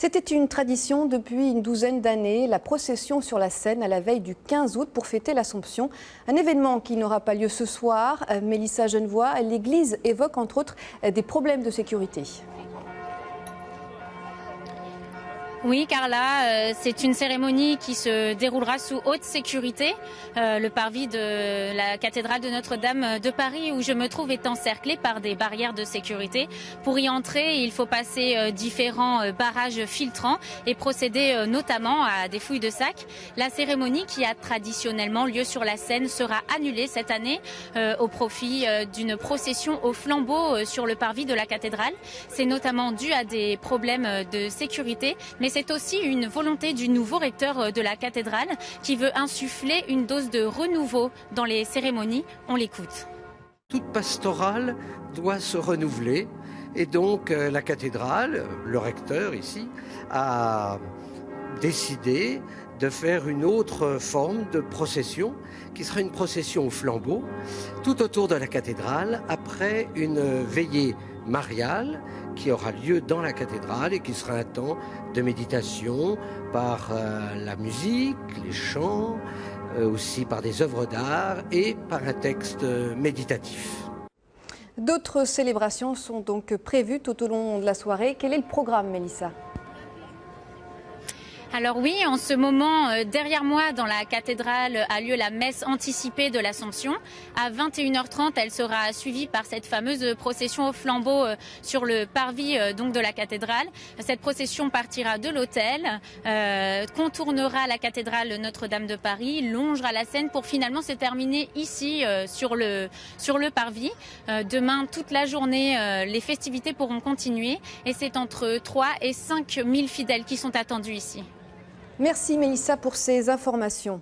C'était une tradition depuis une douzaine d'années, la procession sur la Seine à la veille du 15 août pour fêter l'Assomption. Un événement qui n'aura pas lieu ce soir. Mélissa Genevoix, l'Église évoque entre autres des problèmes de sécurité. Oui, Carla, c'est une cérémonie qui se déroulera sous haute sécurité. Le parvis de la cathédrale de Notre-Dame de Paris, où je me trouve, est encerclé par des barrières de sécurité. Pour y entrer, il faut passer différents barrages filtrants et procéder notamment à des fouilles de sacs. La cérémonie, qui a traditionnellement lieu sur la Seine, sera annulée cette année au profit d'une procession au flambeau sur le parvis de la cathédrale. C'est notamment dû à des problèmes de sécurité, mais c'est aussi une volonté du nouveau recteur de la cathédrale qui veut insuffler une dose de renouveau dans les cérémonies. On l'écoute. Toute pastorale doit se renouveler et donc la cathédrale, le recteur ici, a décidé de faire une autre forme de procession qui sera une procession au flambeau tout autour de la cathédrale après une veillée mariale qui aura lieu dans la cathédrale et qui sera un temps de méditation par la musique, les chants, aussi par des œuvres d'art et par un texte méditatif. D'autres célébrations sont donc prévues tout au long de la soirée. Quel est le programme, Mélissa ? Alors oui, en ce moment, derrière moi, dans la cathédrale, a lieu la messe anticipée de l'Assomption. À 21h30, elle sera suivie par cette fameuse procession au flambeau sur le parvis donc de la cathédrale. Cette procession partira de l'autel, contournera la cathédrale Notre-Dame de Paris, longera la Seine pour finalement se terminer ici sur le parvis. Demain, toute la journée, les festivités pourront continuer et c'est entre 3 et 5 000 fidèles qui sont attendus ici. Merci Mélissa pour ces informations.